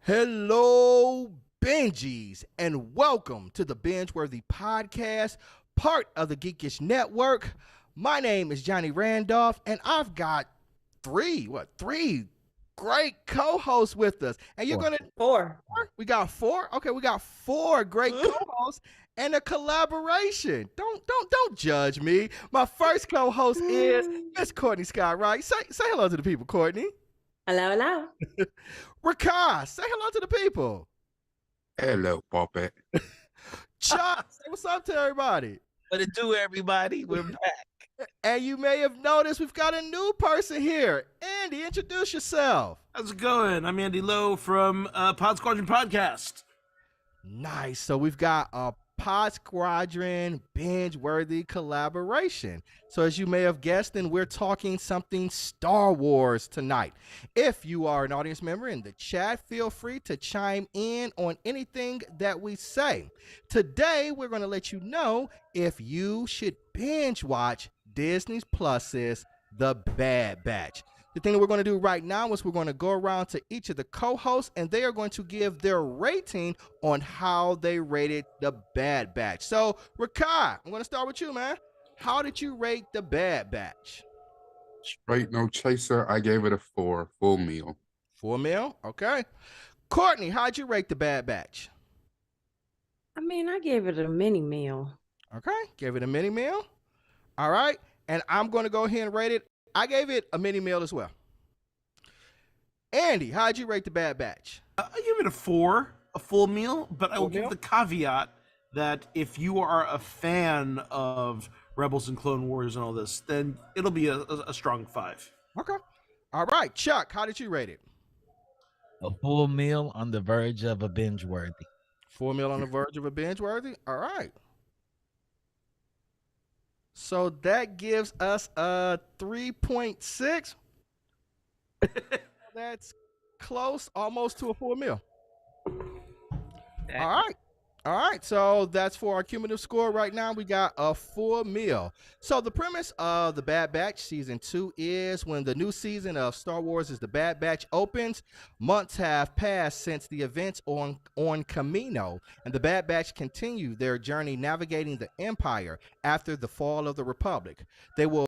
Hello, Benjies, and welcome to the BingeWorthy podcast, part of the Geekish Network. My name is Johnny Randolph, and I've got three great co-hosts with us. And you're gonna Four. We got four. Okay, we got four great co-hosts and a collaboration. Don't judge me. My first co-host is Miss Courtney Scott Wright. Say hello to the people, Courtney. Hello, hello. Rakai, say hello to the people. Hello, Puppet. Chuck, say what's up to everybody. What it do, everybody? We're back. And you may have noticed we've got a new person here. Andy, introduce yourself. How's it going? I'm Andy Lowe from Pod Squadron Podcast. Nice. So we've got a Pod Squadron binge-worthy collaboration. So as you may have guessed, then we're talking something Star Wars tonight. If you are an audience member in the chat, feel free to chime in on anything that we say. Today, we're going to let you know if you should binge watch Disney Plus's The Bad Batch. The thing that we're going to do right now is we're going to go around to each of the co-hosts, and they are going to give their rating on how they rated The Bad Batch. So, Rakai, I'm going to start with you, man. How did you rate The Bad Batch? Straight no chaser. I gave it a 4, full meal. Full meal? Okay. Courtney, how'd you rate The Bad Batch? I gave it a mini meal. Okay, gave it a mini meal. All right, and I'm going to go ahead and rate it. I gave it a mini meal as well. Andy, how'd you rate The Bad Batch? I give it a 4, a full meal, but I will Full meal? give the caveat that if you are a fan of Rebels and Clone Wars and all this, then it'll be a strong 5. Okay. All right, Chuck, how did you rate it? A full meal on the verge of a binge worthy. Full meal on the verge of a binge worthy? All right. So that gives us a 3.6. That's close, almost to a full meal. All right. So that's for our cumulative score right now. We got a full meal. So the premise of The Bad Batch Season 2 is when the new season of Star Wars is The Bad Batch opens, months have passed since the events on Kamino, and the Bad Batch continue their journey navigating the Empire after the fall of the Republic. They will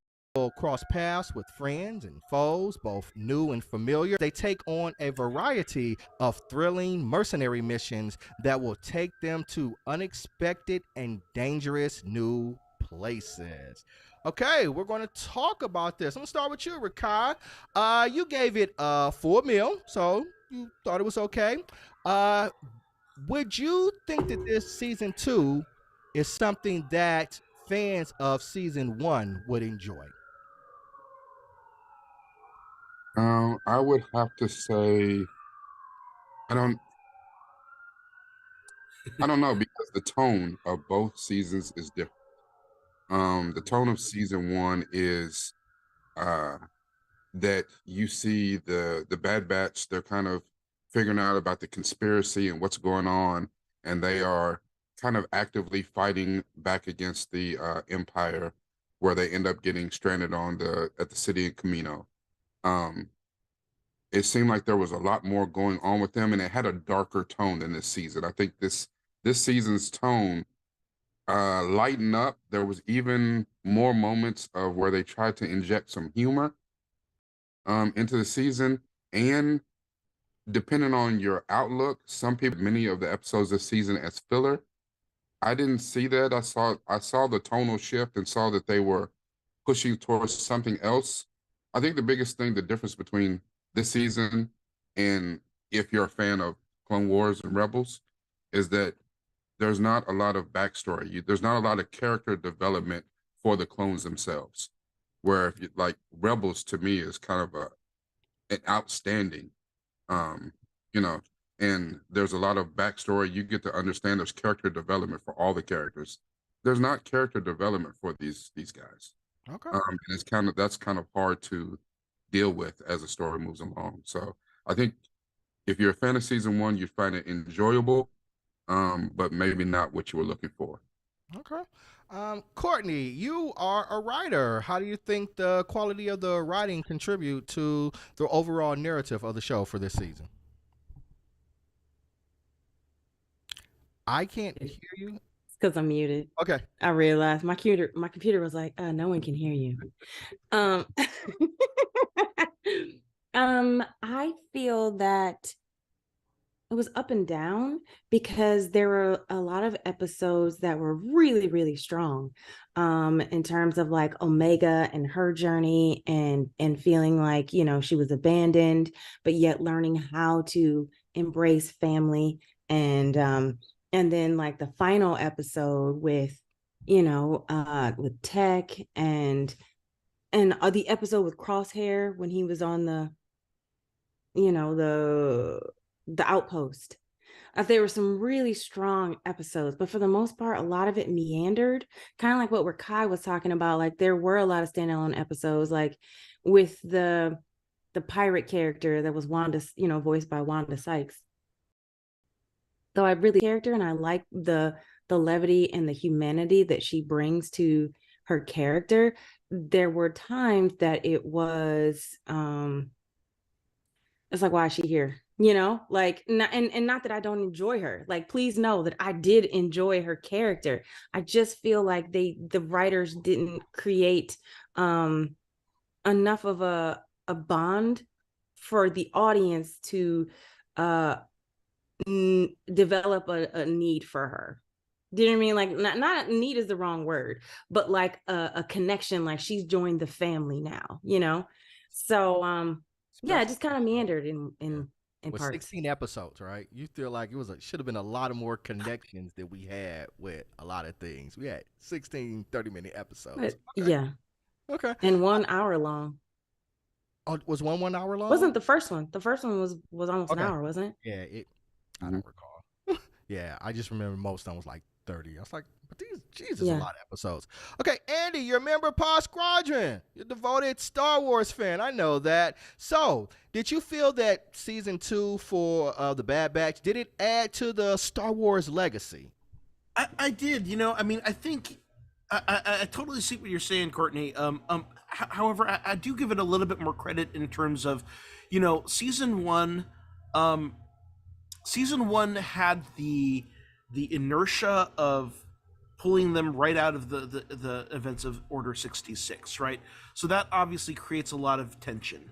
cross paths with friends and foes, both new and familiar. They take on a variety of thrilling mercenary missions that will take them to unexpected and dangerous new places. Okay, we're going to talk about this. I'm going to start with you, Rakai. You gave it a full meal, so you thought it was okay. Would you think that this season 2 is something that fans of season 1 would enjoy? I would have to say, I don't know, because the tone of both seasons is different. The tone of season 1 is that you see the Bad Batch, they're kind of figuring out about the conspiracy and what's going on, and they are kind of actively fighting back against the Empire, where they end up getting stranded at the city of Kamino. It seemed like there was a lot more going on with them, and it had a darker tone than this season. I think this season's tone lightened up. There was even more moments of where they tried to inject some humor into the season, and depending on your outlook, some people, many of the episodes this season as filler. I didn't see that. I saw the tonal shift and saw that they were pushing towards something else. I think the biggest thing, the difference between this season and if you're a fan of Clone Wars and Rebels, is that there's not a lot of backstory. There's not a lot of character development for the clones themselves. Where if you like Rebels, to me is kind of an outstanding, and and there's a lot of backstory. You get to understand there's character development for all the characters. There's not character development for these guys. Okay. And it's that's kind of hard to deal with as the story moves along. So I think if you're a fan of season one, you find it enjoyable, but maybe not what you were looking for. Okay. Courtney, you are a writer. How do you think the quality of the writing contribute to the overall narrative of the show for this season? I can't hear you. It's because I'm muted. Okay. I realized my computer was like, no one can hear you. I feel that it was up and down because there were a lot of episodes that were really, really strong in terms of like Omega and her journey and feeling like, you know, she was abandoned, but yet learning how to embrace family. And then like the final episode with, you know, with Tech and the episode with Crosshair when he was on the, you know, the outpost. There were some really strong episodes, but for the most part, a lot of it meandered, kind of like what Rakai was talking about. Like there were a lot of standalone episodes, like with the pirate character that was Wanda, you know, voiced by Wanda Sykes. Though I really character and I like the levity and the humanity that she brings to her character, there were times that it was it's like, why is she here? You know, like, and not that I don't enjoy her. Like, please know that I did enjoy her character. I just feel like the writers didn't create enough of a bond for the audience to develop a need for her. Do you know what I mean? Like, not need is the wrong word, but like a connection, like she's joined the family now, you know? So, yeah, it just kind of meandered in with parts. 16 episodes, right? You feel like it was should have been a lot of more connections that we had with a lot of things. We had 16 30-minute episodes. But, okay. Yeah. Okay. And 1 hour long. Oh, was 1 hour long? Wasn't the first one. The first one was almost an hour, wasn't it? Yeah, I don't recall. Yeah, I just remember most of them was like 30. I was like, but Jesus, a lot of episodes. Okay, Andy, you're a member of Pod Squadron. You're a devoted Star Wars fan. I know that. So, did you feel that season 2 for the Bad Batch, did it add to the Star Wars legacy? I did. You know, I mean, I think I totally see what you're saying, Courtney. However, I do give it a little bit more credit in terms of, you know, season one. Season one had the inertia of pulling them right out of the events of Order 66, right? So that obviously creates a lot of tension.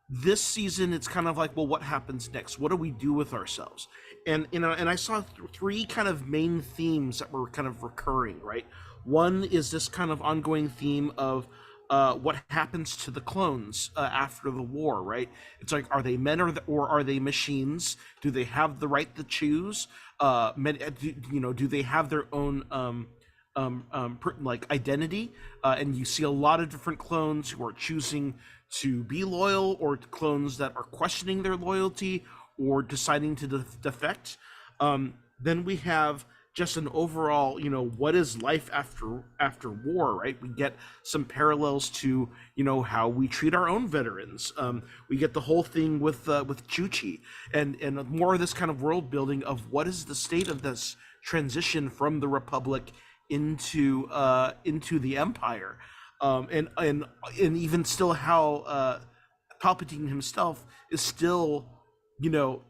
This season, it's kind of like, well, what happens next? What do we do with ourselves? And you know, and I saw three kind of main themes that were kind of recurring, right? One is this kind of ongoing theme of what happens to the clones after the war, right? It's like, are they men or are they machines? Do they have the right to choose? Do they have their own like identity? And you see a lot of different clones who are choosing to be loyal, or clones that are questioning their loyalty or deciding to defect. Then we have just an overall, you know, what is life after war, right? We get some parallels to, you know, how we treat our own veterans. We get the whole thing with Chuchi, and more of this kind of world building of what is the state of this transition from the Republic into the Empire, and even still how Palpatine himself is still, you know,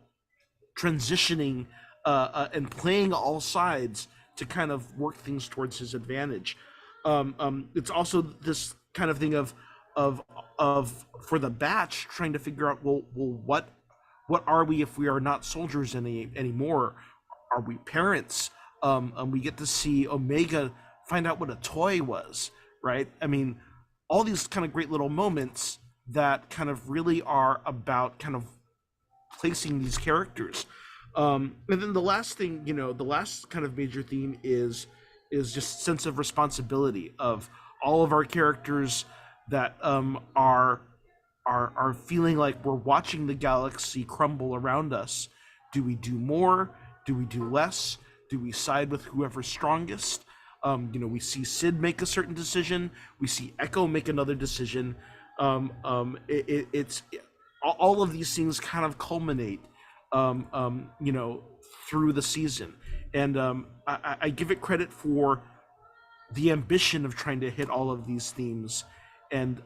transitioning and playing all sides to kind of work things towards his advantage. It's also this kind of thing of for the batch trying to figure out, well, what are we if we are not soldiers anymore? Are we parents? We get to see Omega find out what a toy was, right? I mean, all these kind of great little moments that kind of really are about kind of placing these characters. And then the last thing, you know, the last kind of major theme is just sense of responsibility of all of our characters that are are feeling like we're watching the galaxy crumble around us. Do we do more? Do we do less? Do we side with whoever's strongest? We see Sid make a certain decision. We see Echo make another decision. It's all of these things kind of culminate, through the season, and I give it credit for the ambition of trying to hit all of these themes, and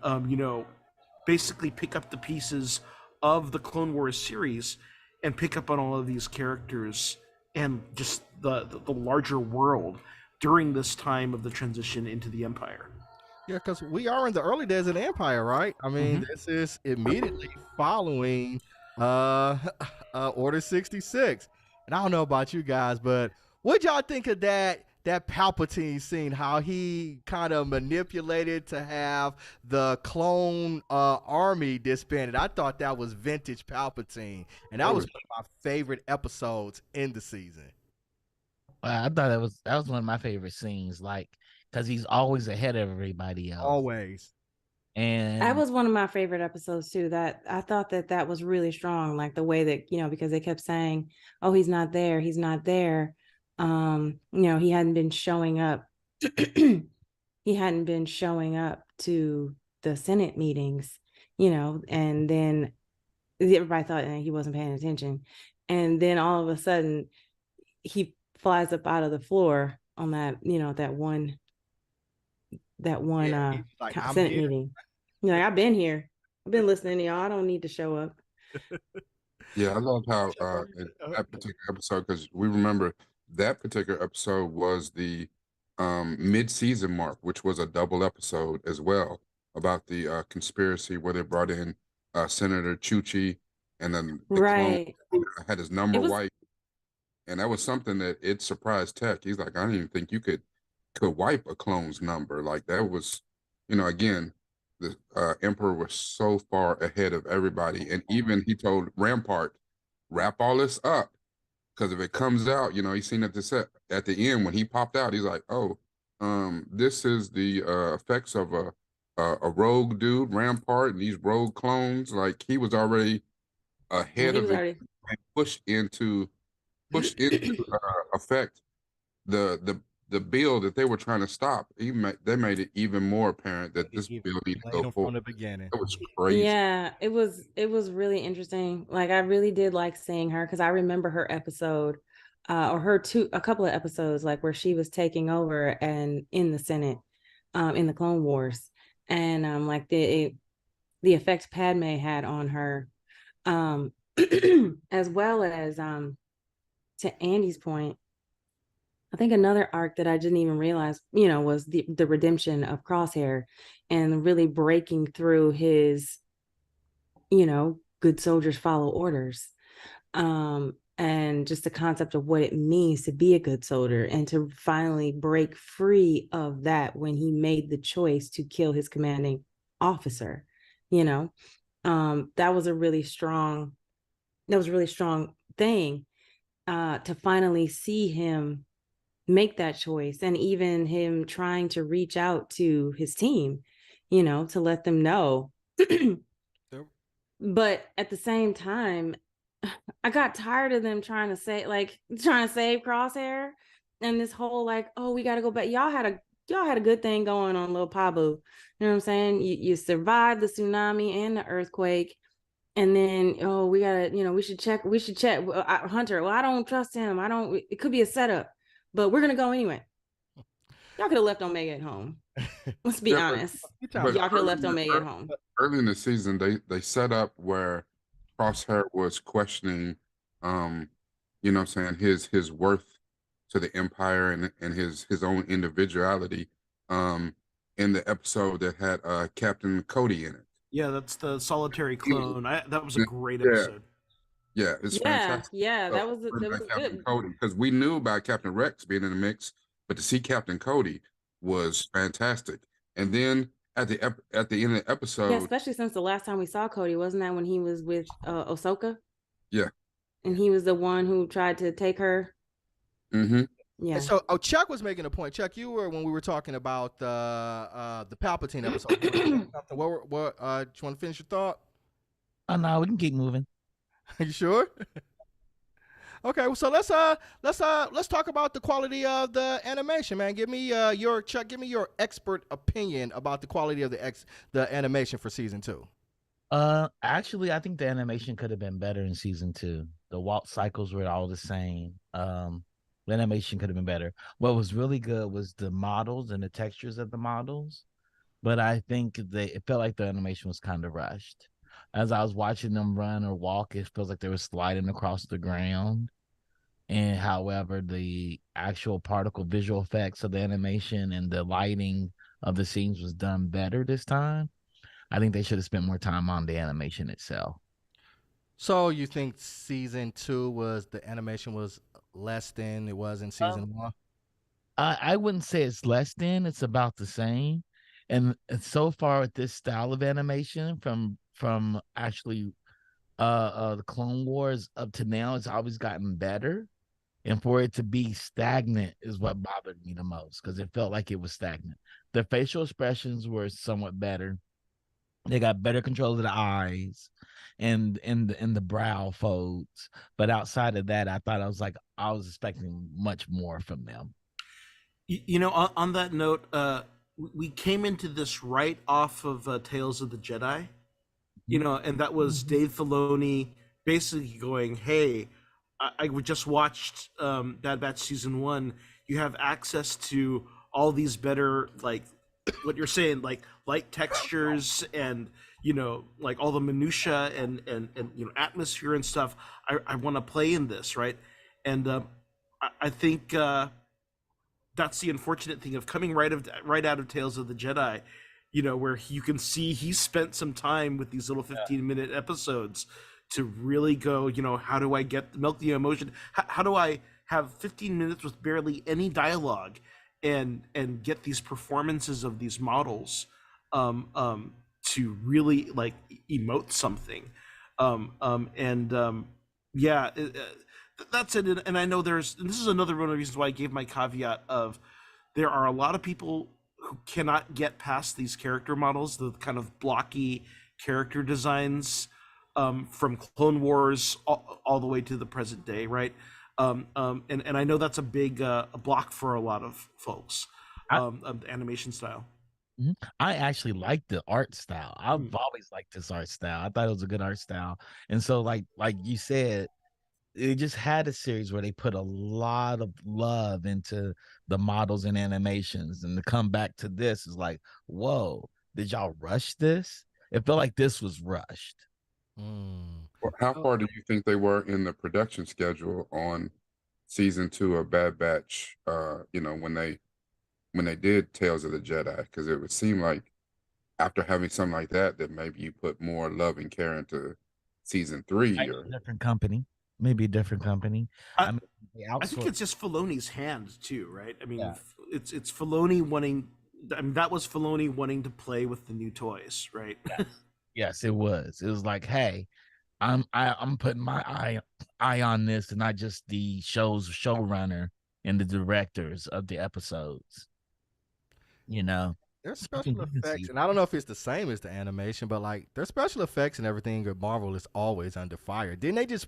basically pick up the pieces of the Clone Wars series and pick up on all of these characters and just the larger world during this time of the transition into the Empire. Yeah, because we are in the early days of the Empire, right? I mean, this is immediately following Order 66. And I don't know about you guys, but what y'all think of that Palpatine scene, how he kind of manipulated to have the clone army disbanded? I thought that was vintage Palpatine, and that was one of my favorite episodes in the season. I thought that was one of my favorite scenes, like, because he's always ahead of everybody else. Always. And that was one of my favorite episodes too. That I thought that was really strong, like the way that, because they kept saying, "Oh, he's not there. He's not there." He hadn't been showing up. He hadn't been showing up to the Senate meetings, and then everybody thought he wasn't paying attention. And then all of a sudden he flies up out of the floor on that, that one like, Senate meeting. Like, I've been here. I've been listening to y'all. I don't need to show up. Yeah, I love how in that particular episode, because we remember that particular episode was the mid-season mark, which was a double episode as well, about the conspiracy where they brought in Senator Chuchi, and then the clone had his number wiped. And that was something that it surprised Tech. He's like, I didn't even think you could wipe a clone's number. Like, that was, again, the Emperor was so far ahead of everybody. And even he told Rampart, wrap all this up, because if it comes out, he's seen at the end when he popped out, he's like, oh, this is the effects of a rogue dude, Rampart, and these rogue clones. Like, he was already ahead of it and pushed into effect the bill that they were trying to stop. They made it even more apparent that this bill needed to go forward. From the beginning. It was crazy. Yeah, it was really interesting. Like, I really did like seeing her, because I remember her episode, or a couple of episodes, like where she was taking over and in the Senate, in the Clone Wars, and like the effect Padme had on her, as well as to Andy's point, I think another arc that I didn't even realize, was the redemption of Crosshair, and really breaking through his, good soldiers follow orders. And just the concept of what it means to be a good soldier, and to finally break free of that when he made the choice to kill his commanding officer. That was a really strong thing, to finally see him make that choice, and even him trying to reach out to his team, to let them know. But at the same time, I got tired of them trying to save Crosshair, and this whole like, oh, we got to go back. Y'all had a good thing going on, little Pabu. You know what I'm saying? You survived the tsunami and the earthquake. And then, oh, we gotta, we should check. Hunter, well, I don't trust him. It could be a setup, but we're gonna go anyway. Y'all could have left Omega at home. Let's be honest. Y'all could have left Omega at home. Early in the season, they set up where Crosshair was questioning, his worth to the Empire, and his own individuality, in the episode that had Captain Cody in it. Yeah, that's the solitary clone. That was a great episode. Yeah, it's fantastic. Yeah, that was Captain good. Cody, because we knew about Captain Rex being in the mix, but to see Captain Cody was fantastic. And then at the end of the episode, yeah, especially since the last time we saw Cody, wasn't that when he was with Ahsoka? Yeah, and he was the one who tried to take her. Mm-hmm. Yeah. And so, Chuck was making a point. Chuck, you were when we were talking about the Palpatine episode. You wanna say something? Do you want to finish your thought? Oh no, we can keep moving. Are you sure? Okay, well, so let's talk about the quality of the animation, man. Give me your Chuck. Give me your expert opinion about the quality of the animation for season 2. Actually, I think the animation could have been better in season 2. The walk cycles were all the same. The animation could have been better. What was really good was the models and the textures of the models, but I think it felt like the animation was kind of rushed. As I was watching them run or walk, it feels like they were sliding across the ground. And however, the actual particle visual effects of the animation and the lighting of the scenes was done better this time. I think they should have spent more time on the animation itself. So you think season 2 was the animation was less than it was in season 1? I wouldn't say it's less than, it's about the same. And so far with this style of animation from actually the Clone Wars up to now, it's always gotten better. And for it to be stagnant is what bothered me the most because it felt like it was stagnant. The facial expressions were somewhat better. They got better control of the eyes and the brow folds. But outside of that, I was expecting much more from them. You know, on that note, we came into this right off of Tales of the Jedi, you know, and that was Dave Filoni basically going, "Hey, I just watched Bad Batch season 1. You have access to all these better, like what you're saying, like light textures and like all the minutia and atmosphere and stuff. I want to play in this, right?" And I think that's the unfortunate thing of coming right out of Tales of the Jedi, where you can see he spent some time with these little 15-minute episodes to really go, how do I milk the emotion? How do I have 15 minutes with barely any dialogue and get these performances of these models to really like emote something? Yeah, that's it. And I know this is another one of the reasons why I gave my caveat of there are a lot of people who cannot get past these character models, the kind of blocky character designs from Clone Wars all the way to the present day, right? And I know that's a big a block for a lot of folks, of the animation style. I actually like the art style. I've always liked this art style. I thought it was a good art style. And so like you said, they just had a series where they put a lot of love into the models and animations, and to come back to this is like, whoa, did y'all rush this? It felt like this was rushed. How far do you think they were in the production schedule on season 2 of Bad Batch? When they did Tales of the Jedi, because it would seem like after having something like that, that maybe you put more love and care into season 3. Like Or a different company, maybe a different company. I mean, they I think outsourced. it's just Filoni's hand too, right? I mean, Yeah. it's Filoni wanting. I mean, that was Filoni wanting to play with the new toys, right? Yes, it was. It was like, hey, I'm putting my eye on this, and not just the show's showrunner and the directors of the episodes. There's Something special you can effects, see. and I don't know if it's the same as the animation, but like their special effects and everything at Marvel is always under fire. Didn't they just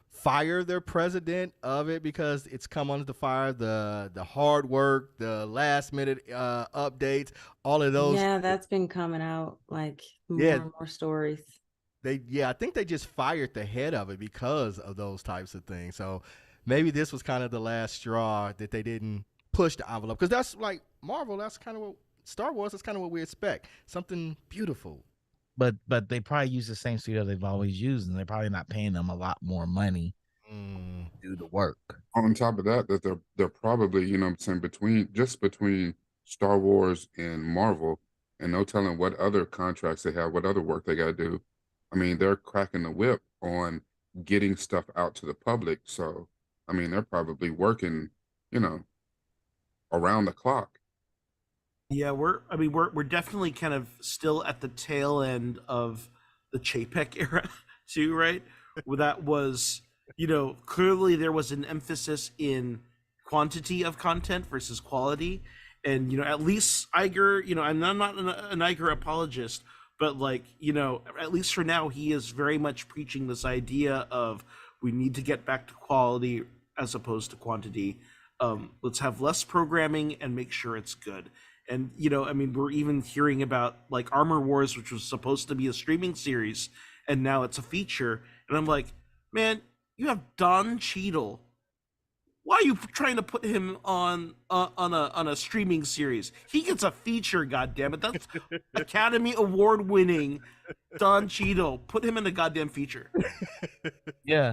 fire their president of it because it's come under the fire? The hard work, the last minute updates, all of those. Yeah, that's been coming out like more Yeah, and more stories. I think they just fired the head of it because of those types of things. So maybe this was kind of the last straw that they didn't push the envelope, because that's like Marvel. That's kind of what Star Wars is, kind of what we expect. Something beautiful. But they probably use the same studio they've always used, and they're probably not paying them a lot more money Mm. to do the work. on top of that, they're probably, what I'm saying, between Star Wars and Marvel, and no telling what other contracts they have, what other work they got to do. I mean, they're cracking the whip on getting stuff out to the public. So, I mean, they're probably working, you know, around the clock. Yeah, we're definitely kind of still at the tail end of the Chapek era too, right? Where that was, clearly there was an emphasis in quantity of content versus quality. And at least Iger, I'm not an Iger apologist, but at least for now, he is very much preaching this idea of we need to get back to quality as opposed to quantity. Let's have less programming and make sure it's good. And we're even hearing about Armor Wars, which was supposed to be a streaming series, and now it's a feature. And I'm like, man, you have Don Cheadle. Why are you trying to put him on a streaming series? He gets a feature, goddammit. That's Academy Award winning Don Cheadle. Put him in a goddamn feature. Yeah.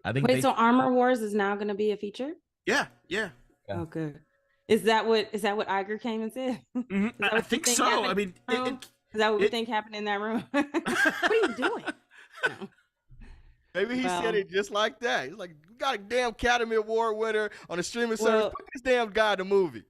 I think. Wait, so Armor Wars is now going to be a feature? Yeah. Oh, good. Is that what Iger came and said? Mm-hmm. I think so. Happened? Is that what we think happened in that room? What are you doing? No. Maybe he said it just like that. He's like, "You got a damn Academy Award winner on a streaming service. Put this damn guy in the movie."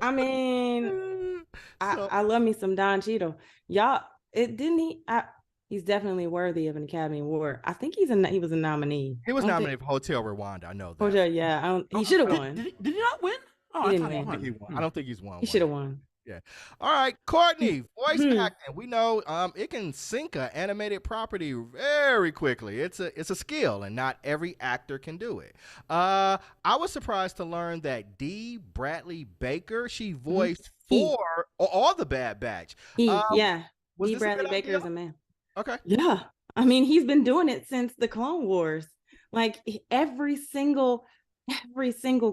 I mean, I love me some Don Cheadle. Y'all, he's definitely worthy of an Academy Award. I think he was a nominee. He was nominated for Hotel Rwanda. I know that. Hotel, yeah. He should have won. Did he not win? Oh, He I didn't thought win. he won. I don't think he's won. He should have won. Yeah. All right, Courtney, voice acting. We know it can sync an animated property very quickly. It's a skill, and not every actor can do it. I was surprised to learn that Dee Bradley Baker, she voiced for all the Bad Batch. Dee this a Bradley good Baker idea? is a man. Okay. Yeah. I mean, he's been doing it since the Clone Wars. Like every single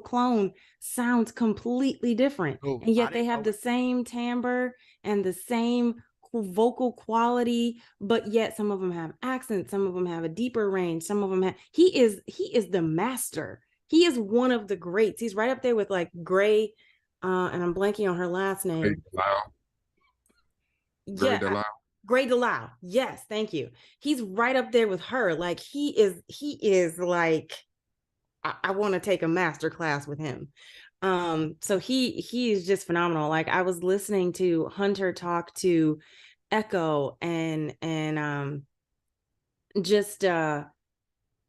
clone sounds completely different. Ooh, and yet they have the same timbre and the same vocal quality, but yet some of them have accents, some of them have a deeper range, some of them have he is the master. He is one of the greats. He's right up there with Gray, and I'm blanking on her last name. Gray DeLisle. Yes, thank you. He's right up there with her. Like he is like, I want to take a master class with him. So he is just phenomenal. Like I was listening to Hunter talk to Echo and just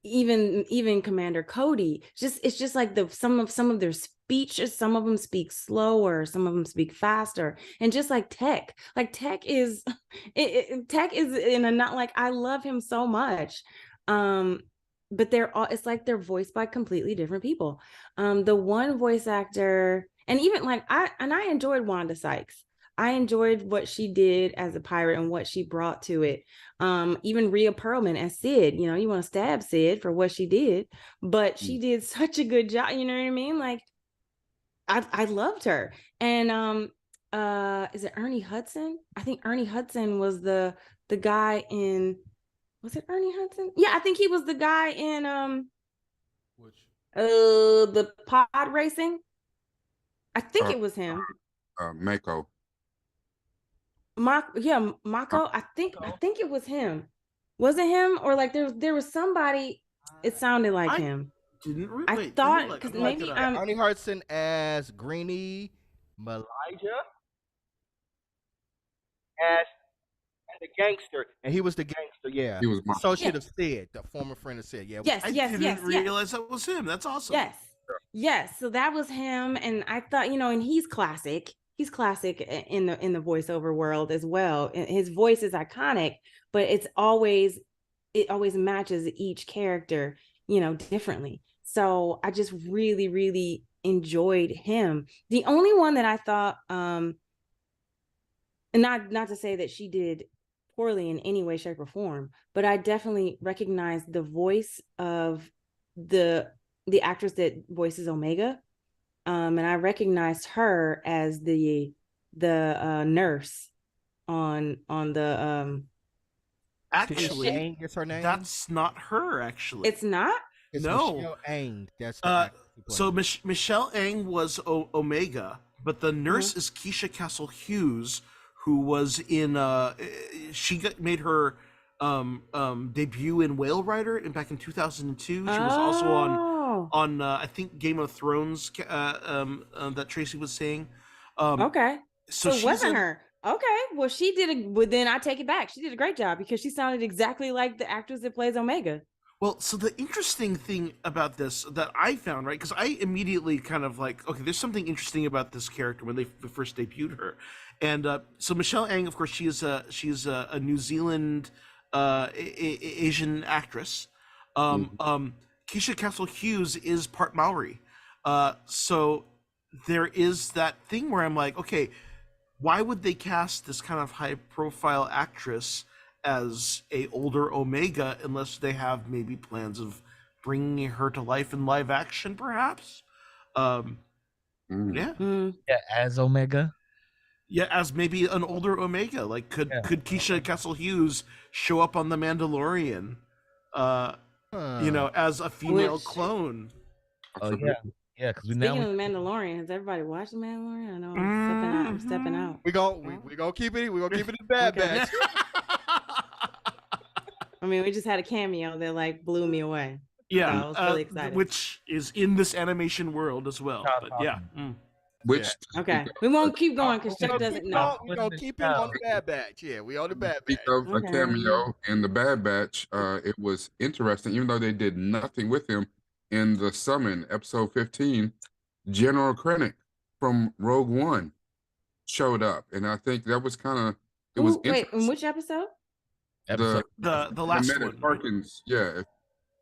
even Commander Cody. It's just like some of their speeches. Some of them speak slower, some of them speak faster, and just like Tech is Tech is in a not like I love him so much. But it's like they're voiced by completely different people. The one voice actor, and even I enjoyed Wanda Sykes. I enjoyed what she did as a pirate and what she brought to it. Even Rhea Perlman as Sid, you want to stab Sid for what she did, but she did such a good job. You know what I mean? Like, I loved her. And is it Ernie Hudson? I think Ernie Hudson was the guy in. Was it Ernie Hudson? Yeah, I think he was the guy in the pod racing. I think it was him. Mako. Mako. I think it was him. Was it him or there was somebody? It sounded like him. I thought because maybe Ernie Hudson as Greenie, Malijah as the gangster, and he was the gangster. Yeah, he was associate of Sid, the former friend of Sid. Yeah, yes. I didn't realize that was him. That's awesome. Yes. So that was him, and I thought, and he's classic. He's classic in the voiceover world as well. His voice is iconic, but it always matches each character, differently. So I just really, really enjoyed him. The only one that I thought, and not to say that she did poorly in any way, shape, or form, but I definitely recognized the voice of the actress that voices Omega. And I recognized her as the nurse on the actually Aang is her name. That's not her. Actually, it's not. It's no, Michelle Aang. That's so Michelle Aang was Omega, but the nurse is Keisha Castle Hughes, who was in she made her debut in Whale Rider back in 2002. She was also on I think Game of Thrones that Tracy was saying. Okay, so it wasn't her. Okay, well she did then I take it back. She did a great job because she sounded exactly like the actress that plays Omega. Well, so the interesting thing about this that I found, right, because I immediately kind of like, okay, there's something interesting about this character when they first debuted her, and so Michelle Ang, of course, she's a New Zealand Asian actress. Keisha Castle Hughes is part Maori, so there is that thing where I'm like, okay, why would they cast this kind of high profile actress as a older Omega unless they have maybe plans of bringing her to life in live action, perhaps? Um, yeah, Yeah, as Omega. yeah, as maybe an older Omega. Like, could Keisha Castle Hughes show up on The Mandalorian? As a female Which- clone. Oh yeah, yeah. Because Speaking of the Mandalorian, has everybody watched the Mandalorian? I know I'm stepping out. We gonna keep it. We gonna keep it in Bad Okay. Batch. I mean, we just had a cameo that like blew me away. Yeah, So I was really excited. which is in this animation world as well. But yeah. Which Okay, we won't keep going because Chuck doesn't know. We gonna keep it on the Bad Batch. Yeah, we on the Bad Batch. speak of a Okay. cameo in the Bad Batch, it was interesting, even though they did nothing with him in the Summon episode 15, General Krennic from Rogue One showed up, and I think that was kind of it was Ooh, wait, in interesting. which episode? episode. The last Met at one. Parkins, yeah,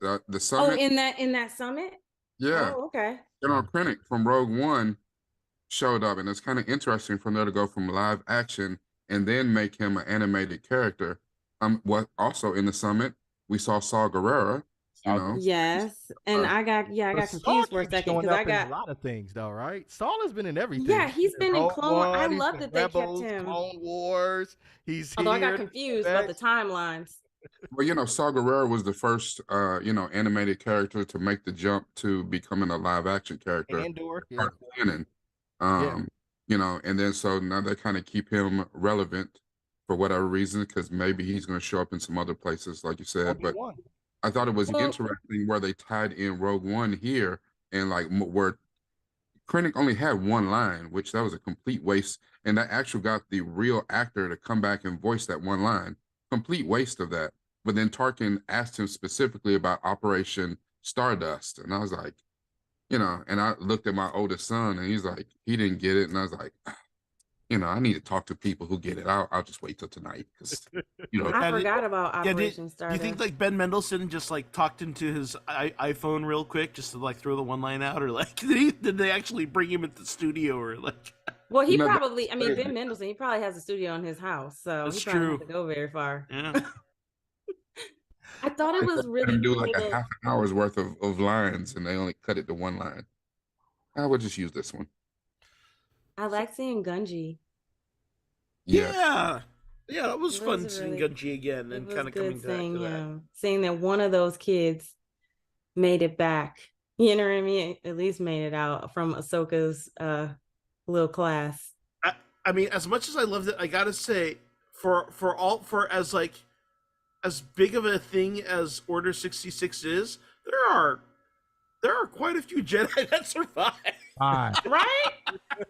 the Oh, Summit, in that summit? yeah, Oh, okay. General Krennic from Rogue One showed up, and it's kind of interesting from there to go from live action and then make him an animated character. What also in the Summit we saw Saw Gerrera, you know, Yes, and I got But confused Saul for a keeps second showing because up I in got a lot of things, though, right? Saul has been in everything. yeah, he's been in Rogue Clone Wars. I One, he's love been that they Rebels, kept him. Clone Wars. He's Although I got here. confused about the Bad timelines. Well, Saw Gerrera was the first, animated character to make the jump to becoming a live action character, Andor. Yeah. part of canon. And then so now they kind of keep him relevant for whatever reason, because maybe he's going to show up in some other places, like you said. But Obi-Wan. I thought it was Well- interesting where they tied in Rogue One here, and like where Krennic only had one line, which that was a complete waste, and that actually got the real actor to come back and voice that one line. Complete waste of that. But then Tarkin asked him specifically about Operation Stardust, and I was like, and I looked at my oldest son, and he's like, he didn't get it, and I was like, I need to talk to people who get it. I'll just wait till tonight because, I forgot about Yeah, Operation do Stardust. you think like Ben Mendelsohn just like talked into his iPhone real quick just to like throw the one line out, or like did they actually bring him into the studio, or like? Well, he No, probably, I mean, Ben Mendelsohn, he probably has a studio in his house, so That's he probably true. doesn't have to go very far. Yeah. I thought it was really do cool like a that- half an hour's worth of lines, and they only cut it to one line. I would just use this one. I like seeing Gunji. Yeah, that was It fun was seeing really- Gunji again It and was kind of good coming back seeing to that. him, seeing that one of those kids made it back. You know what I mean? At least made it out from Ahsoka's little class. I mean, as much as I loved it, I gotta say, for as big of a thing as Order 66 is, there are quite a few Jedi that survive. Fine. Right?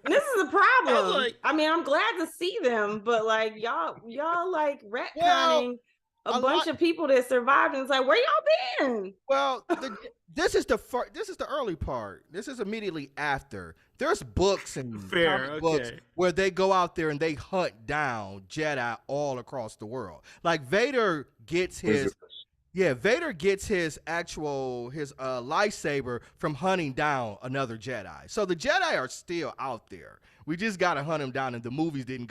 This is a problem. like- I mean, I'm glad to see them, but like y'all like retconning Well, a a bunch lot- of people that survived, and it's like, where y'all been? Well, this is the early part. This is immediately after. There's books and Fair, comic books okay. where they go out there and they hunt down Jedi all across the world. Like Vader gets his actual lightsaber from hunting down another Jedi. So the Jedi are still out there. We just gotta hunt them down, and the movies didn't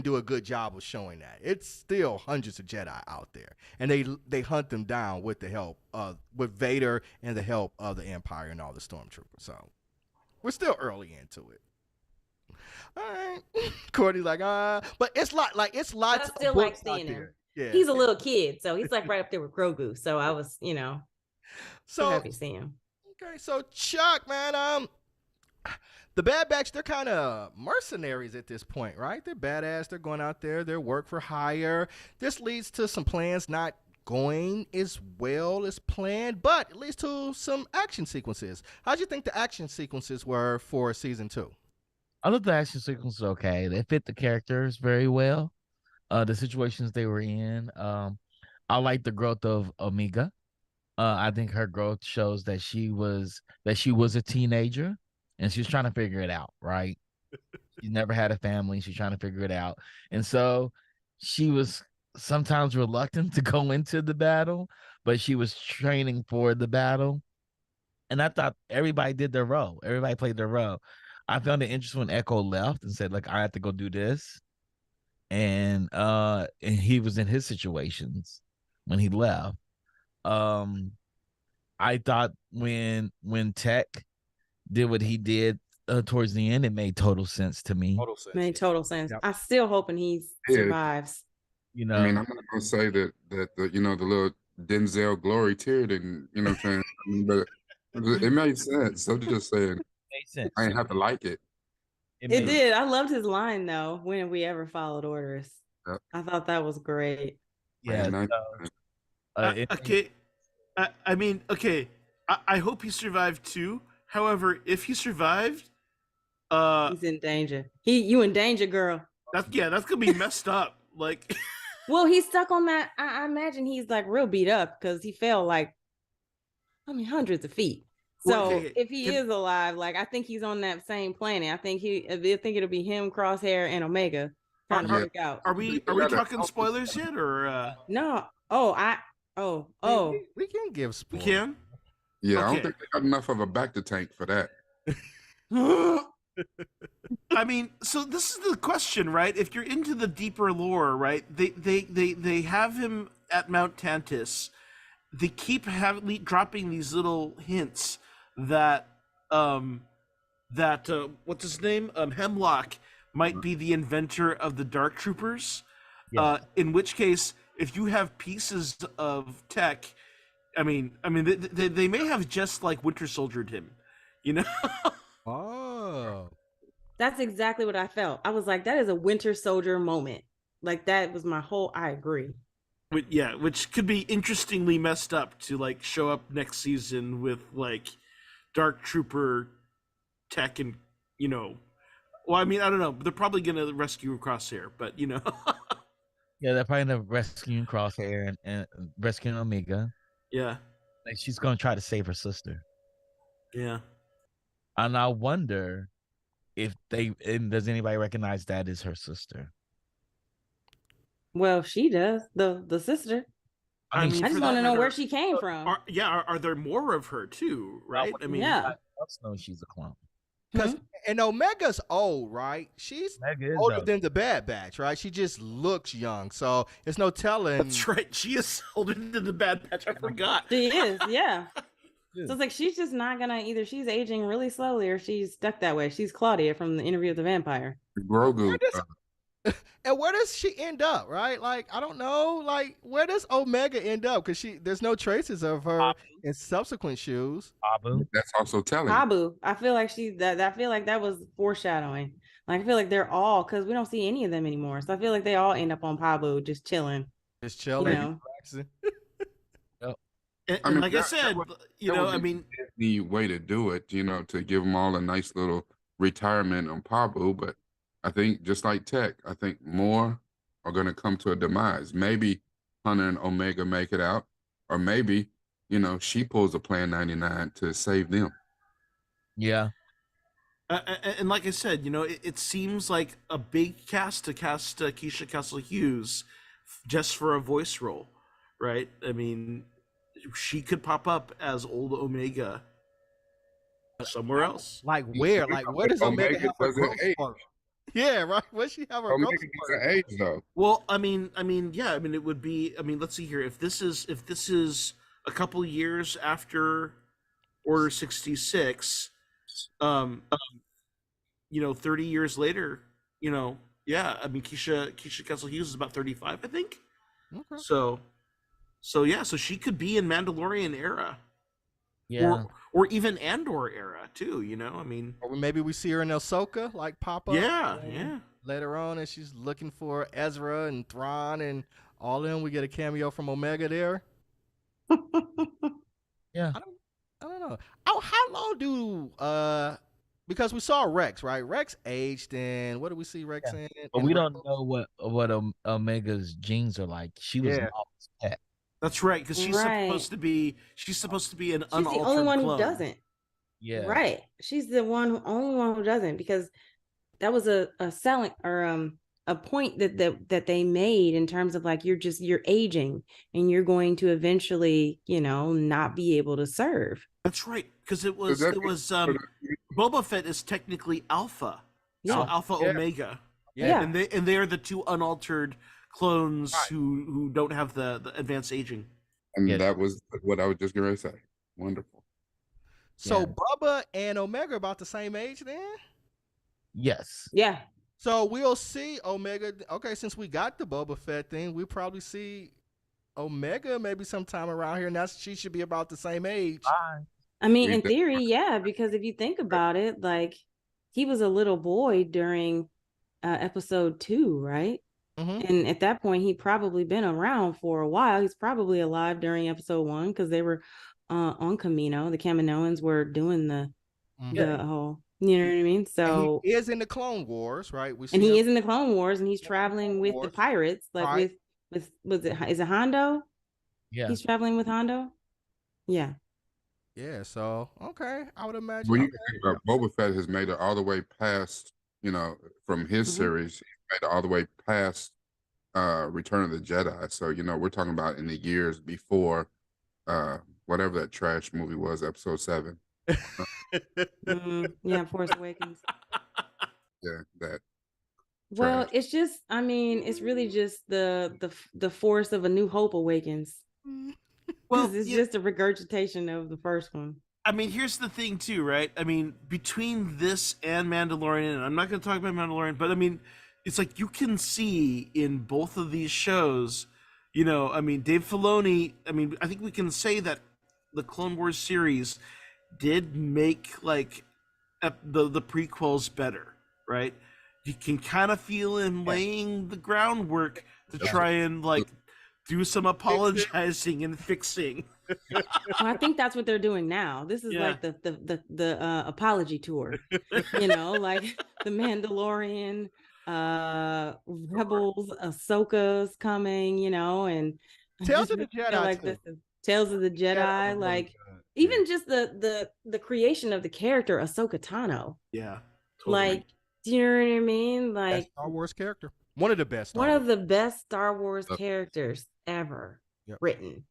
do a good job of showing that. It's still hundreds of Jedi out there, and they hunt them down with the help with Vader and the help of the Empire and all the stormtroopers. So we're still early into it. All right, Courtney's like, but it's lots I of still like books out seeing him. there. Yeah, He's a little kid, so he's like right up there with Grogu. So I was, so so happy to see him. okay, so Chuck, man, the Bad Batch, they're kind of mercenaries at this point, right? They're badass. They're going out there. They're work for hire. This leads to some plans not going as well as planned, but it leads to some action sequences. How'd you think the action sequences were for season 2? I thought the action sequence was okay. They fit the characters very well. The situations they were in. I like the growth of Omega. I think her growth shows that she was a teenager and she was trying to figure it out, right? She never had a family. She's trying to figure it out. And so she was sometimes reluctant to go into the battle, but she was training for the battle. And I thought everybody did their role. Everybody played their role. I found it interesting when Echo left and said, like, I have to go do this. And he was in his situations when he left. I thought when Tech did what he did towards the end, it made total sense to me. Total sense. Made total sense. Yep. I'm still hoping he Yeah. survives. You know, I mean, I'm not gonna say that the the little Denzel glory tear didn't, you know what I'm saying? I mean, but it made sense. I'm just saying, it made sense. I ain't have to like it. It made- did. I loved his line though. When have we ever followed orders? Yep. I thought that was great. Yeah. Man, Okay. I mean, okay. I hope he survived too. However, if he survived, He's in danger. You in danger, girl. that's gonna be messed up. Like, Well, he's stuck on that. I imagine he's like real beat up because he fell like, hundreds of feet. So Well, okay, if he is alive, like I think he's on that same planet. I think it'll be him, Crosshair, and Omega trying to Yeah. break out. are we talking spoilers yet, or No. Oh. We can give we spoilers. can? yeah, I Okay. don't think they got enough of a back to tank for that. I mean, so this is the question, right? If you're into the deeper lore, right? They have him at Mount Tantus. They keep dropping these little hints that what's his name? Hemlock might be the inventor of the Dark Troopers. Yeah. In which case, if you have pieces of tech, I mean, they may have just like Winter Soldiered him, you know? Oh. That's exactly what I felt. I was like, that is a Winter Soldier moment. Like that was my whole. I agree. Which could be interestingly messed up to like show up next season with like Dark Trooper tech and well, I mean, I don't know. They're probably gonna rescue Crosshair, but Yeah, they're probably gonna rescue Crosshair and rescuing Omega. yeah, Like she's gonna try to save her sister. yeah. And I wonder if does anybody recognize that is her sister? Well, she does. The sister. I mean, I just for want that to know where matter, she came from. Are there more of her too? Right? I mean, Yeah. Everybody else knows she's a clone. Because and Omega's old, right? She's Omega is older old. than the Bad Batch, right? She just looks young, so there's no telling. that's right. She is older than the Bad Batch. I forgot. She is, yeah. Yeah. So it's like she's just not gonna either. She's aging really slowly, or she's stuck that way. She's Claudia from the Interview with the Vampire. Grogu. And where does she end up, right? Like, I don't know. Like, where does Omega end up? Because there's no traces of her in subsequent shoes. Abu. That's also telling. Pabu. I feel like I feel like that was foreshadowing. Like I feel like they're all because we don't see any of them anymore. So I feel like they all end up on Pabu just chilling. Just chilling, You know. relaxing. And, I mean, like I that said, would- you that know, would I be mean, the way to do it, to give them all a nice little retirement on Pabu. But I think just like Tech, I think more are going to come to a demise. Maybe Hunter and Omega make it out, or maybe she pulls a Plan 99 to save them. Yeah. and like I said, it seems like a big cast to cast Keisha Castle Hughes just for a voice role, right? I mean, she could pop up as old Omega somewhere else. Like where? Like where does Omega have her doesn't growth age. spurt? Yeah, right. Where she have her growth Omega spurt? doesn't age though. Well, I mean, yeah. I mean, it would be. I mean, let's see here. If this is a couple years after Order 66, 30 years later, yeah. I mean, Keisha Castle Hughes is about 35, I think. Okay. So yeah. So she could be in Mandalorian era, Yeah. or even Andor era too. I mean, Or maybe we see her in Ahsoka, like pop up. yeah. Later on, and she's looking for Ezra and Thrawn and all them. We get a cameo from Omega there. Yeah. I don't know. Oh, how long do because we saw Rex, right? Rex aged, and what do we see Rex in? But in we don't Rebels? know what Omega's genes are like. She was Yeah. always pet. That's right, because she's supposed to be an She's unaltered the only one clone. who doesn't. Yeah. Right. She's the only one who doesn't, because that was a selling or a point that they made in terms of like you're aging and you're going to eventually, not be able to serve. That's right, because Boba Fett is technically Alpha. So Yeah. Alpha Omega. Yeah. And they are the two unaltered clones who don't have the advanced aging. And that was what I was just going to say. Wonderful. So Bubba and Omega are about the same age then? Yes. Yeah. So we'll see Omega. Okay, since we got the Boba Fett thing, we'll probably see Omega maybe sometime around here. Now she should be about the same age. I mean, in theory, yeah, because if you think about it, like he was a little boy during episode 2, right? Mm-hmm. And at that point, he'd probably been around for a while. He's probably alive during episode 1 because they were on Kamino. The Kaminoans were doing the whole, you know what I mean? So and he is in the Clone Wars, right? He is in the Clone Wars, and he's traveling with the pirates, like with is it Hondo? Yeah, he's traveling with Hondo. Yeah. Yeah. So okay, I would imagine. When you think about Boba Fett has made it all the way past, from his series, he's made it all the way past Return of the Jedi. So we're talking about in the years before whatever that trash movie was, Episode 7. Yeah, Force Awakens. Yeah, that. Well, trash. it's just, I mean, it's really just the force of A New Hope awakens. Well, it's just a regurgitation of the first one. I mean, here's the thing too, right? I mean, between this and Mandalorian, and I'm not going to talk about Mandalorian, but I mean, it's like you can see in both of these shows, I mean, Dave Filoni, I mean, I think we can say that the Clone Wars series did make like the prequels better, right? You can kind of feel him laying the groundwork to try and like do some apologizing and fixing. Well, I think that's what they're doing now. This is like the apology tour, like the Mandalorian, Rebels, Ahsoka's coming, and Tales of the Jedi, like this is Tales of the Jedi, like even just the creation of the character Ahsoka Tano. Yeah, totally. Like, do you know what I mean? Like Star Wars character, one of the best. One of the best Star Wars characters ever written.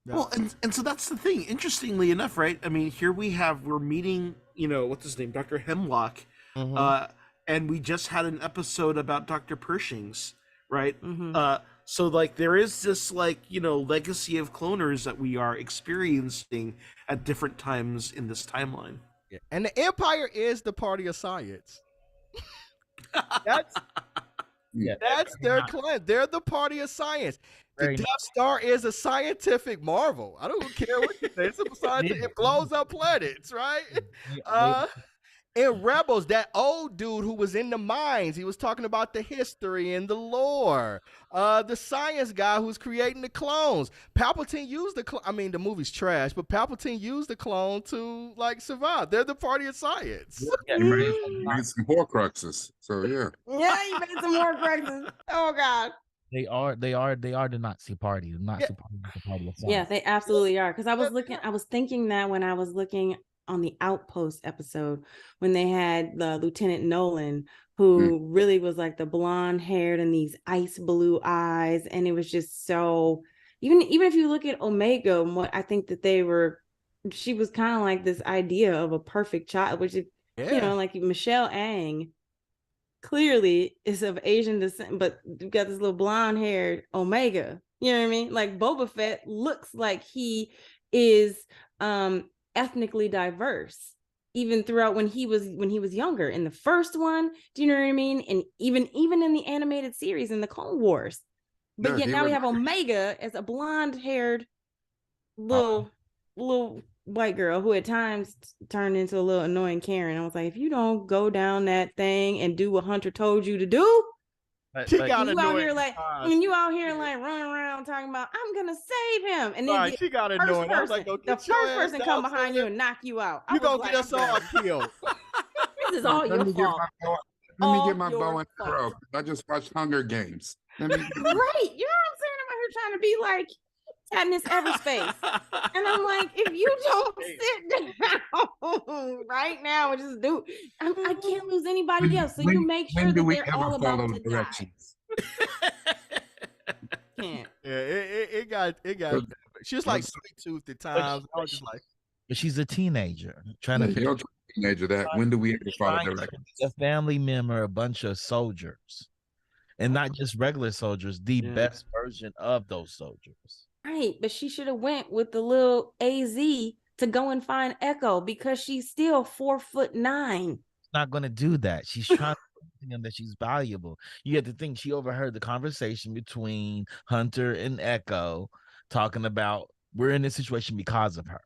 Yeah. Well, and so that's the thing. Interestingly enough, right? I mean, here we're meeting, what's his name, Dr. Hemlock, and we just had an episode about Dr. Pershing's, right? So like there is this like legacy of cloners that we are experiencing at different times in this timeline. Yeah. And the Empire is the party of science. That's their claim. They're the party of science. The Death Star is a scientific marvel. I don't care what you say. It's a scientific. It blows up planets, right? In Rebels, that old dude who was in the mines, he was talking about the history and the lore. The science guy who's creating the clones. Palpatine used the clone. I mean, the movie's trash, but Palpatine used the clone to like survive. They're the party of science. Yeah, he made some Horcruxes. So yeah. Yeah, he made some Horcruxes. Oh God. They are the Nazi party. The Nazi party is the party of science. Yeah, they absolutely are. Because I was thinking that when I was looking on the Outpost episode when they had the Lieutenant Nolan, who really was like the blonde haired and these ice blue eyes, and it was just so even if you look at Omega and what I think that she was kind of like this idea of a perfect child, which is like Michelle Ang clearly is of Asian descent, but you've got this little blonde haired Omega. You know what I mean? Like Boba Fett looks like he is ethnically diverse, even throughout when he was younger in the first one. Do you know what I mean? And even in the animated series in the Clone Wars. But yet now we have Omega as a blonde haired little white girl who at times turned into a little annoying Karen. I was like, if you don't go down that thing and do what Hunter told you to do, you out here like running around talking about I'm gonna save him, and then she got annoying. I was like, the first person come behind you and knock you out. You gonna get us all killed. This is all your fault. Let me get my bow and arrow. I just watched Hunger Games. Right, you know what I'm saying? I'm out here trying to be like Katniss Everspace. And I'm like, if you don't sit down right now and just do, I can't lose anybody else. So you make sure that they're all about to die. Can't. Yeah, it got. She was like sweet toothed at times. I was just like, But she's a teenager trying Yeah, to you don't tell a teenager that. When do we ever follow trying to directions? be a family member, a bunch of soldiers, and not just regular soldiers, the Yeah. best version of those soldiers. Right, but she should have went with the little AZ to go and find Echo because she's still 4'9". Not going to do that. She's trying to prove him that she's valuable. You have to think she overheard the conversation between Hunter and Echo talking about we're in this situation because of her.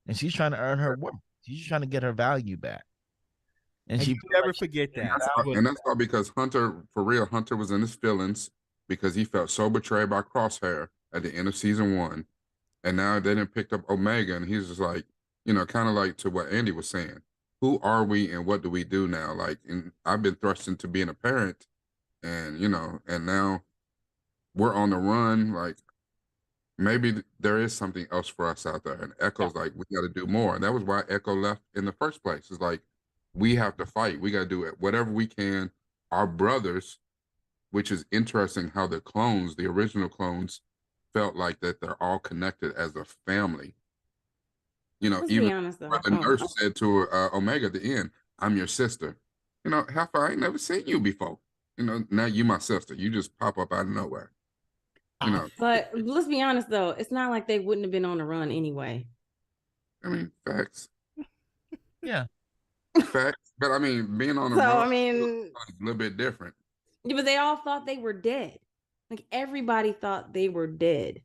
And she's trying to earn her worth. She's trying to get her value back. And she you never forget that. And that's all because Hunter, for real, Hunter was in his feelings because he felt so betrayed by Crosshair at the end of season 1. And now they didn't pick up Omega, and he's just like, kind of like to what Andy was saying. Who are we and what do we do now? Like, and I've been thrust into being a parent, and and now we're on the run. Like, maybe there is something else for us out there. And Echo's like, we got to do more. And that was why Echo left in the first place. It's like, we have to fight. We got to do it. Whatever we can. Our brothers, which is interesting how the clones, the original clones, felt like that they're all connected as a family. Let's even be honest, though. the nurse said to Omega at the end, I'm your sister. Heifer, I ain't never seen you before. Now you my sister. You just pop up out of nowhere. But let's be honest, though. It's not like they wouldn't have been on the run anyway. I mean, facts. Yeah. Facts. But I mean, being on the So, run I mean, is a little bit different. Yeah, but they all thought they were dead. Like, everybody thought they were dead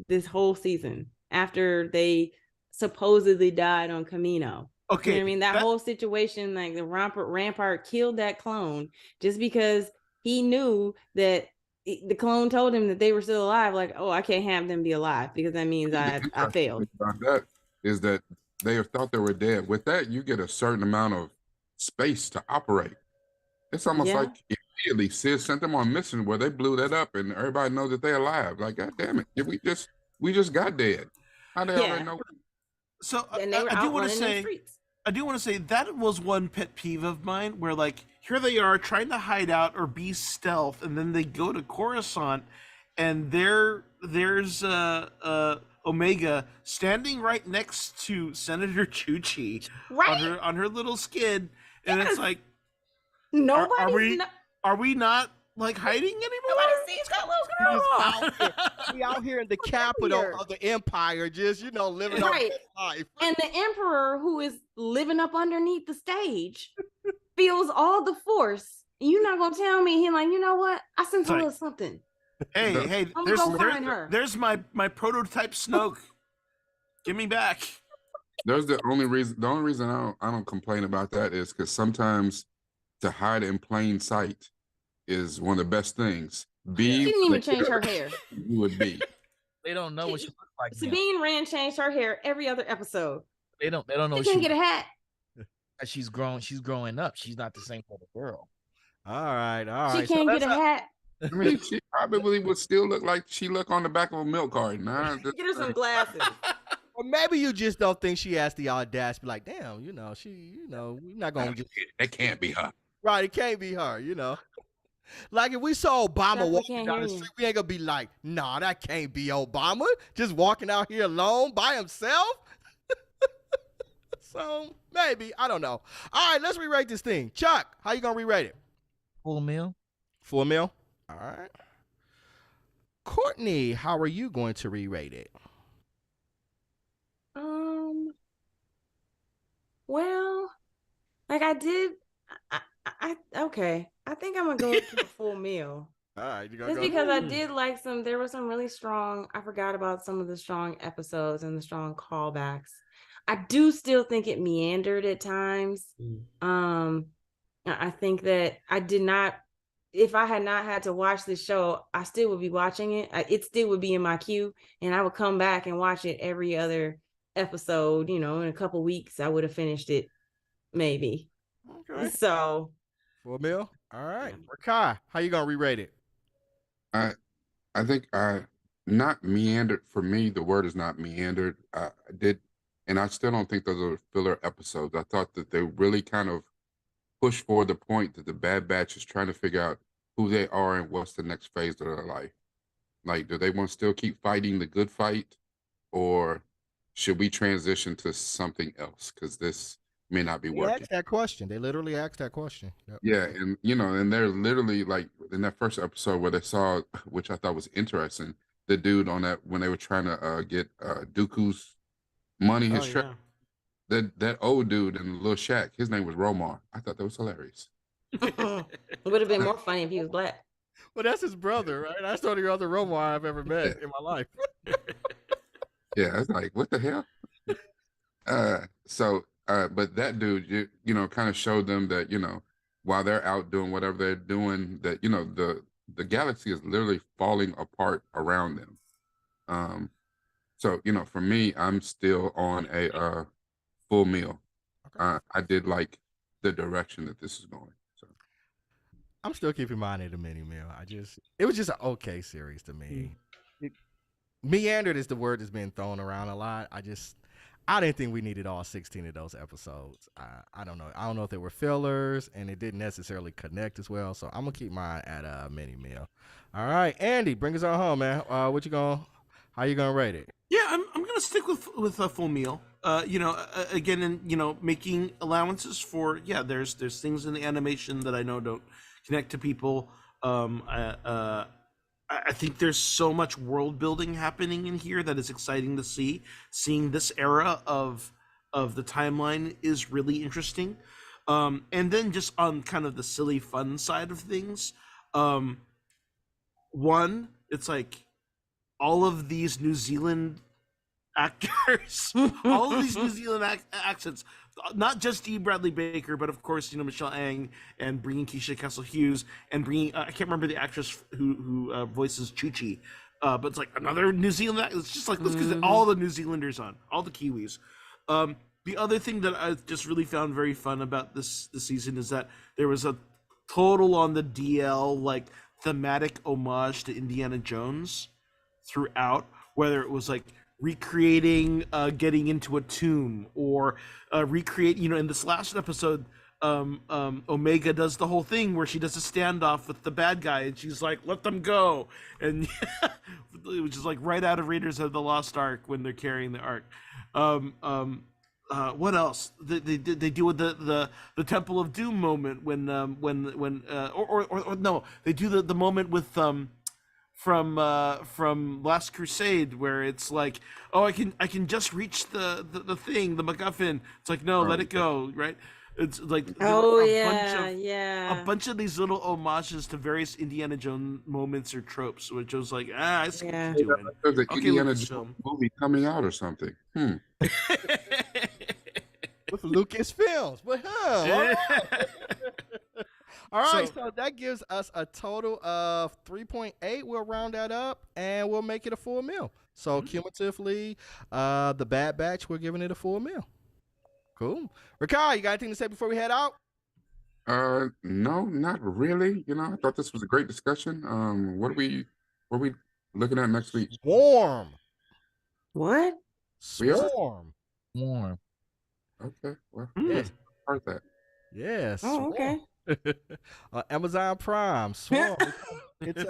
this whole season after they supposedly died on Camino. Okay, You know what I mean? That whole situation, like the Rampart killed that clone just because he knew that the clone told him that they were still alive. Like, oh, I can't have them be alive because that means I failed. About that is that they thought they were dead. With that, you get a certain amount of space to operate. It's almost like immediately Sid sent them on a mission where they blew that up and everybody knows that they're alive. Like, God damn it, we just got dead. How they already know? So And they were I do out want to running say, the streets. I do want to say that was one pet peeve of mine, where like here they are trying to hide out or be stealth, and then they go to Coruscant, and there's Omega standing right next to Senator Chuchi Right. on her little skid, and it's like, Nobody. are we not like hiding anymore? Nobody sees what's going on. We out here in the capital of the empire, just living our Right. best life. And the emperor, who is living up underneath the stage, feels all the force. You're not gonna tell me he like, you know what? I sense a little something. Hey, I'm gonna go find her. there's my prototype Snoke. Give me back. The only reason I don't complain about that is because sometimes to hide in plain sight is one of the best things. She didn't even change her hair. You would be. They don't know what she looks like. Sabine Wren changed her hair every other episode. They don't know. She can't get a hat. She's growing up. She's not the same type of girl. All right. She can't get a hat. I mean, she probably would still look like she look on the back of a milk carton. Get her some glasses. Or maybe you just don't think she has the audacity to be like, damn, we're not going to just. That can't be her. Right, it can't be her, Like if we saw Obama Definitely walking can't down hear the you. street, we ain't gonna be like, nah, that can't be Obama. Just walking out here alone by himself. So maybe, I don't know. All right, let's re-rate this thing. Chuck, how you gonna re-rate it? Full meal. Full meal? All right. Courtney, how are you going to re-rate it? Well, like I did. Okay. I think I'm gonna go to a full meal. All right, you gonna Just go. because I did like there were some really strong, I forgot about some of the strong episodes and the strong callbacks. I do still think it meandered at times. I think that I did not, if I had not had to watch this show, I still would be watching it. It still would be in my queue, and I would come back and watch it every other episode. In a couple weeks, I would have finished it, maybe. Okay. So, Full meal? All right. Rakai, how you gonna re-rate it? I think I not meandered for me. The word is not meandered. I did, and I still don't think those are filler episodes. I thought that they really kind of pushed forward the point that the Bad Batch is trying to figure out who they are and what's the next phase of their life. Like, do they want to still keep fighting the good fight, or should we transition to something else? Because this may not be They working. asked that question. They literally asked that question. Yep. Yeah, and and they're literally like in that first episode where they saw, which I thought was interesting, the dude on that when they were trying to get Dooku's money, his Oh, yeah. that old dude in the little shack, his name was Romar. I thought that was hilarious. It would have been more funny if he was black. Well, that's his brother, right? That's the only other Romar I've ever met in my life. Yeah, I was like, what the hell? But that dude, kind of showed them that, while they're out doing whatever they're doing, that, the galaxy is literally falling apart around them. So, for me, I'm still on a full meal. Okay. I did like the direction that this is going. So I'm still keeping mine at a mini meal. It was just an okay series to me. Meandered is the word that's been thrown around a lot. I didn't think we needed all 16 of those episodes. I don't know. I don't know if they were fillers and it didn't necessarily connect as well. So I'm gonna keep mine at a mini meal. All right, Andy, bring us on home, man. How you gonna rate it? Yeah, I'm gonna stick with a full meal. Again, and making allowances for there's things in the animation that I know don't connect to people. I think there's so much world building happening in here that is exciting to see. Seeing this era of the timeline is really interesting. And then just on kind of the silly fun side of things, one, it's like all of these New Zealand actors, all of these New Zealand accents, not just D. Bradley Baker, but of course, Michelle Ang, and bringing Keisha Castle Hughes, and bringing I can't remember the actress who voices Chuchi, but it's like another New Zealand. It's just like let's get all the New Zealanders on, all the Kiwis. The other thing that I just really found very fun about this season is that there was a total on the DL like thematic homage to Indiana Jones throughout, whether it was like recreating getting into a tomb or recreate in this last episode Omega does the whole thing where she does a standoff with the bad guy and she's like let them go, and which is like right out of Raiders of the Lost Ark when they're carrying the ark. What else they do with the Temple of Doom moment when or no, they do the moment with from Last Crusade where it's like, oh, I can just reach the thing, the MacGuffin. It's like, no, let it go, right? It's like a bunch of these little homages to various Indiana Jones moments or tropes, which was like, I see what you're doing. there's an Okay, Indiana Jones movie coming out or something. With Lucas Films, but all right, so that gives us a total of 3.8. We'll round that up and we'll make it a full meal. So cumulatively, the Bad Batch, we're giving it a full meal. Cool. Rikai, you got anything to say before we head out? No, not really. I thought this was a great discussion. What are we looking at next week? Swarm. What? Swarm. Warm. Okay, well, Yes. heard that. Yes. Oh, okay. Amazon Prime. Swarm. It's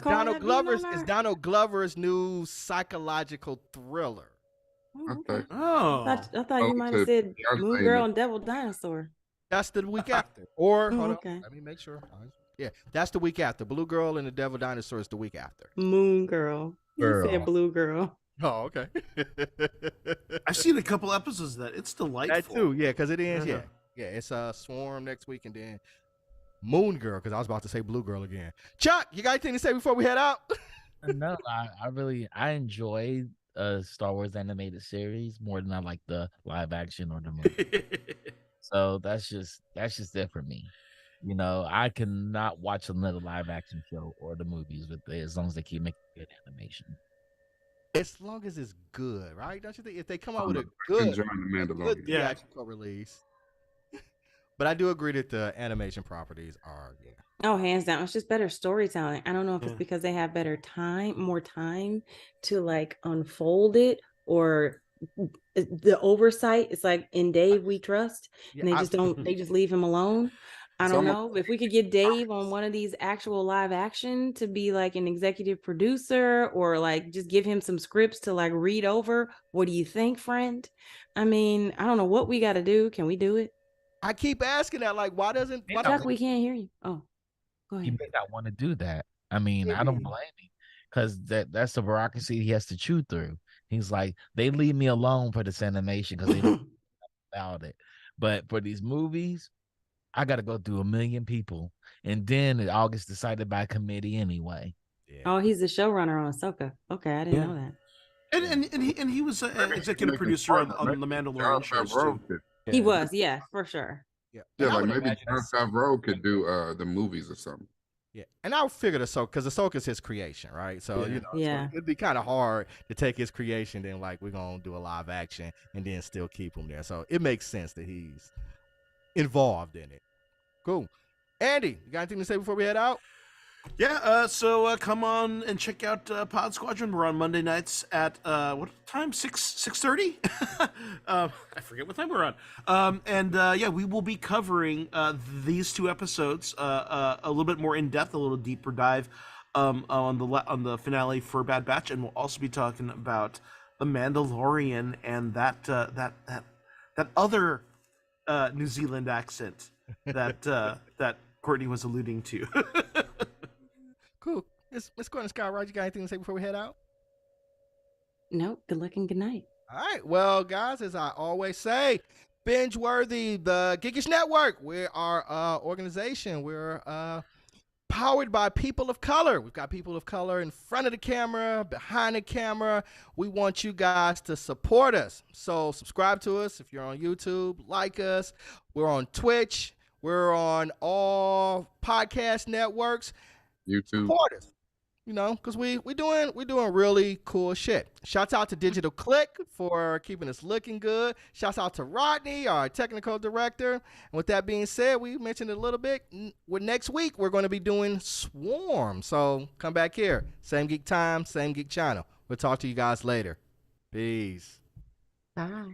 Donald Glover's. It's Donald Glover's new psychological thriller. Okay. Oh, I thought you might have said Moon Girl and Devil Dinosaur. That's the week after. Or hold okay. on, let me make sure. Yeah, that's the week after. Blue Girl and the Devil Dinosaur is the week after. Moon Girl. You said Blue Girl. Oh, okay. I've seen a couple episodes of that. It's delightful. That too, yeah, because it is. Yeah, it's Swarm next week and then Moon Girl. Because I was about to say Blue Girl again. Chuck, you got anything to say before we head out? No, I enjoy Star Wars animated series more than I like the live action or the movie. So that's just it for me. I cannot watch another live action show or the movies with it as long as they keep making good animation. As long as it's good, right? Don't you think? If they come out with a good enjoying the Mandalorian. theatrical release. But I do agree that the animation properties are, yeah. Oh, hands down. It's just better storytelling. I don't know if it's Yeah. because they have more time to like unfold it, or the oversight. It's like in Dave we trust, and Yeah, they just leave him alone. I It's don't almost know if we could get Dave on one of these actual live action to be like an executive producer, or like just give him some scripts to like read over. What do you think, friend? I mean, I don't know what we got to do. Can we do it? I keep asking that, like, why doesn't Chuck, we can't hear you. Oh, go He ahead. may not want to do that. I mean, I don't Maybe. blame him because that's the bureaucracy he has to chew through. He's like, they leave me alone for this animation because they don't know about it. But for these movies, I got to go through a million people, and then it all gets decided by committee anyway. Yeah. Oh, he's the showrunner on Ahsoka. Okay, I didn't Yeah. know that. And he was an maybe executive making producer on partner. the Maybe Mandalorian Jon shows Favreau too. could, He was, yeah, for sure. Yeah. yeah, And I like would maybe imagine Jon Favreau could do the movies or something. Yeah, and I would figure Ahsoka, because Ahsoka's his creation, right? So Yeah. so Yeah. it'd be kind of hard to take his creation, then like we're gonna do a live action, and then still keep him there. So it makes sense that he's involved in it. Cool. Andy, you got anything to say before we head out? Yeah, so come on and check out Pod Squadron. We're on Monday nights at what time? 6:30. I forget what time we're on. And yeah, we will be covering these two episodes a little bit more in depth, a little deeper dive on the finale for Bad Batch, and we'll also be talking about the Mandalorian and that other New Zealand accent that that Courtney was alluding to. Cool. Let's go on, Scott. Right, you got anything to say before we head out? No, good luck and good night. All right. Well, guys, as I always say, BingeWorthy, the Geekish Network. We're our organization. We're powered by people of color. We've got people of color in front of the camera, behind the camera. We want you guys to support us. So subscribe to us if you're on YouTube, like us. We're on Twitch. We're on all podcast networks. YouTube. Support us. You know, because we doing really cool shit. Shouts out to Digital Click for keeping us looking good. Shouts out to Rodney, our technical director. And with that being said, we mentioned it a little bit. Next week we're going to be doing Swarm. So come back here, same geek time, same geek channel. We'll talk to you guys later. Peace. Bye.